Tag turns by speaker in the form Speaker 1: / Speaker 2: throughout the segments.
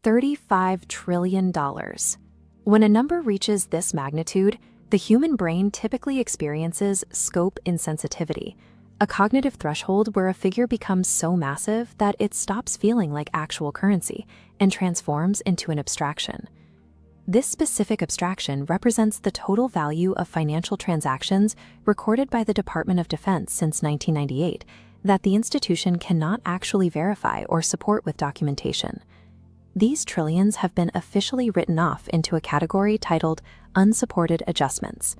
Speaker 1: $35 trillion. When a number reaches this magnitude, the human brain typically experiences scope insensitivity, a cognitive threshold where a figure becomes so massive that it stops feeling like actual currency and transforms into an abstraction. This specific abstraction represents the total value of financial transactions recorded by the Department of Defense since 1998 that the institution cannot actually verify or support with documentation. These trillions have been officially written off into a category titled unsupported adjustments.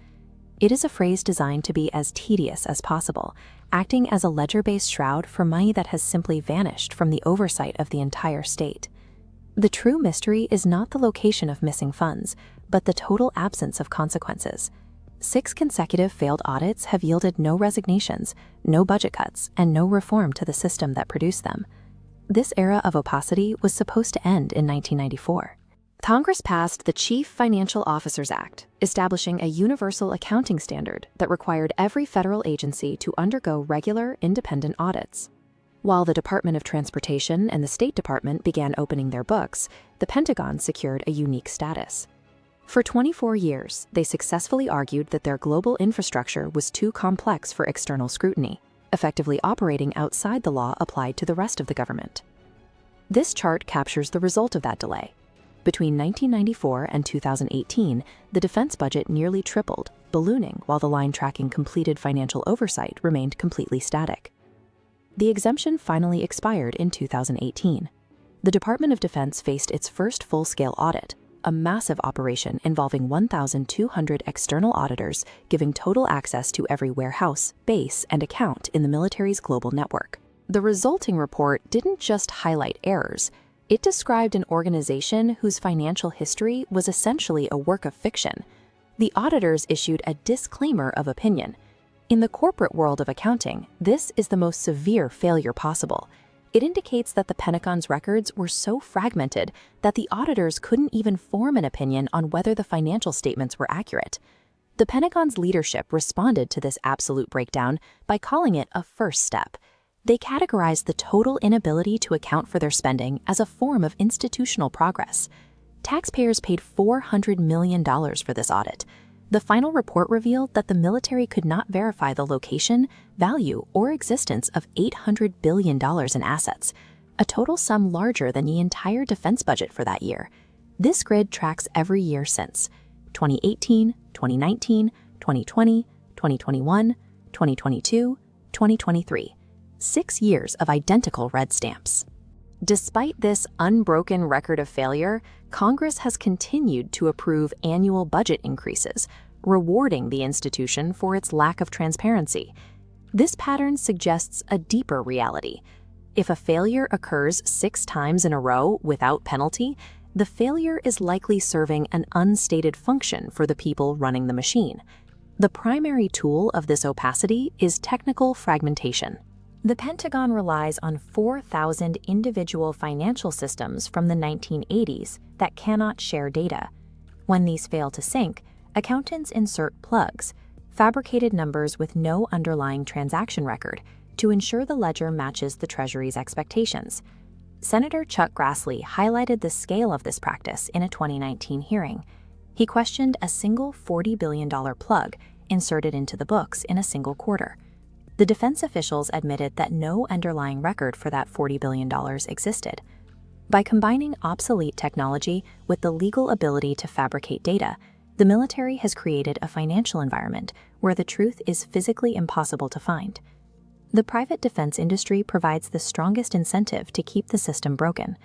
Speaker 1: It is a phrase designed to be as tedious as possible, acting as a ledger-based shroud for money that has simply vanished from the oversight of the entire state. The true mystery is not the location of missing funds, but the total absence of consequences. 6 consecutive failed audits have yielded no resignations, no budget cuts, and no reform to the system that produced them. This era of opacity was supposed to end in 1994. Congress passed the Chief Financial Officers Act, establishing a universal accounting standard that required every federal agency to undergo regular, independent audits. While the Department of Transportation and the State Department began opening their books, the Pentagon secured a unique status. For 24 years, they successfully argued that their global infrastructure was too complex for external scrutiny, effectively operating outside the law applied to the rest of the government. This chart captures the result of that delay. Between 1994 and 2018, the defense budget nearly tripled, ballooning while the line tracking completed financial oversight remained completely static. The exemption finally expired in 2018. The Department of Defense faced its first full-scale audit, a massive operation involving 1,200 external auditors giving total access to every warehouse, base, and account in the military's global network. The resulting report didn't just highlight errors, it described an organization whose financial history was essentially a work of fiction. The auditors issued a disclaimer of opinion. In the corporate world of accounting, this is the most severe failure possible. It indicates that the Pentagon's records were so fragmented that the auditors couldn't even form an opinion on whether the financial statements were accurate. The Pentagon's leadership responded to this absolute breakdown by calling it a first step. They categorized the total inability to account for their spending as a form of institutional progress. Taxpayers paid $400 million for this audit. The final report revealed that the military could not verify the location, value, or existence of $800 billion in assets, a total sum larger than the entire defense budget for that year. This grid tracks every year since 2018, 2019, 2020, 2021, 2022, 2023. 6 years of identical red stamps. Despite this unbroken record of failure, Congress has continued to approve annual budget increases, rewarding the institution for its lack of transparency. This pattern suggests a deeper reality. If a failure occurs 6 times in a row without penalty, the failure is likely serving an unstated function for the people running the machine. The primary tool of this opacity is technical fragmentation. The Pentagon relies on 4,000 individual financial systems from the 1980s that cannot share data. When these fail to sync, accountants insert plugs, fabricated numbers with no underlying transaction record, to ensure the ledger matches the Treasury's expectations. Senator Chuck Grassley highlighted the scale of this practice in a 2019 hearing. He questioned a single $40 billion plug inserted into the books in a single quarter. The defense officials admitted that no underlying record for that $40 billion existed. By combining obsolete technology with the legal ability to fabricate data, the military has created a financial environment where the truth is physically impossible to find. The private defense industry provides the strongest incentive to keep the system broken.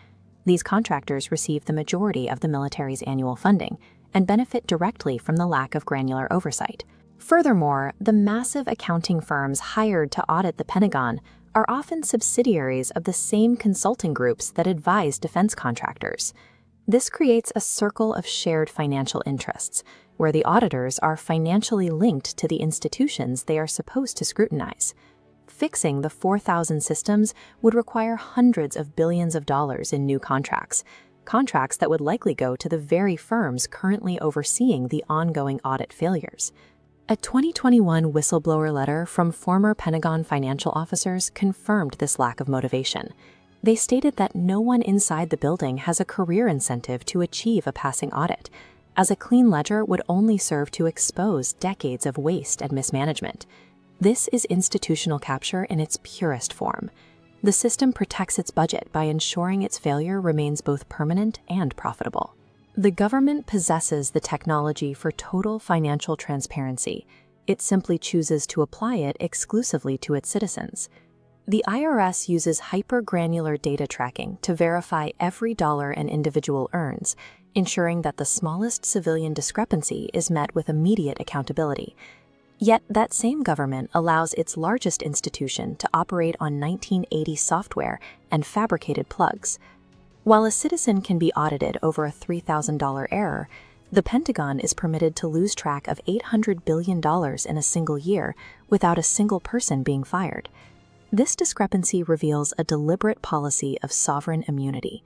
Speaker 1: These contractors receive the majority of the military's annual funding and benefit directly from the lack of granular oversight. Furthermore, the massive accounting firms hired to audit the Pentagon are often subsidiaries of the same consulting groups that advise defense contractors. This creates a circle of shared financial interests, where the auditors are financially linked to the institutions they are supposed to scrutinize. Fixing the 4,000 systems would require hundreds of billions of dollars in new contracts that would likely go to the very firms currently overseeing the ongoing audit failures. A 2021 whistleblower letter from former Pentagon financial officers confirmed this lack of motivation. They stated that no one inside the building has a career incentive to achieve a passing audit, as a clean ledger would only serve to expose decades of waste and mismanagement. This is institutional capture in its purest form. The system protects its budget by ensuring its failure remains both permanent and profitable. The government possesses the technology for total financial transparency. It simply chooses to apply it exclusively to its citizens. The IRS uses hyper-granular data tracking to verify every dollar an individual earns, ensuring that the smallest civilian discrepancy is met with immediate accountability. Yet that same government allows its largest institution to operate on 1980 software and fabricated plugs. While a citizen can be audited over a $3,000 error, the Pentagon is permitted to lose track of $800 billion in a single year without a single person being fired. This discrepancy reveals a deliberate policy of sovereign immunity.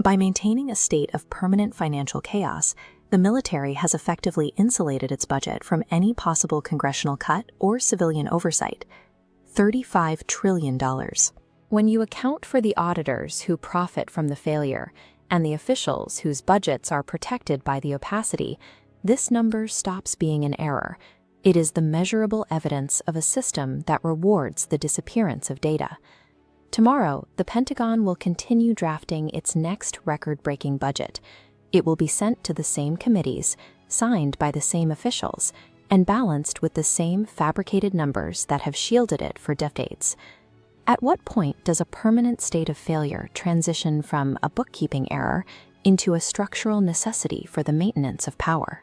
Speaker 1: By maintaining a state of permanent financial chaos, the military has effectively insulated its budget from any possible congressional cut or civilian oversight. $35 trillion. When you account for the auditors who profit from the failure and the officials whose budgets are protected by the opacity, this number stops being an error. It is the measurable evidence of a system that rewards the disappearance of data. Tomorrow, the Pentagon will continue drafting its next record-breaking budget. It will be sent to the same committees, signed by the same officials, and balanced with the same fabricated numbers that have shielded it for decades. At what point does a permanent state of failure transition from a bookkeeping error into a structural necessity for the maintenance of power?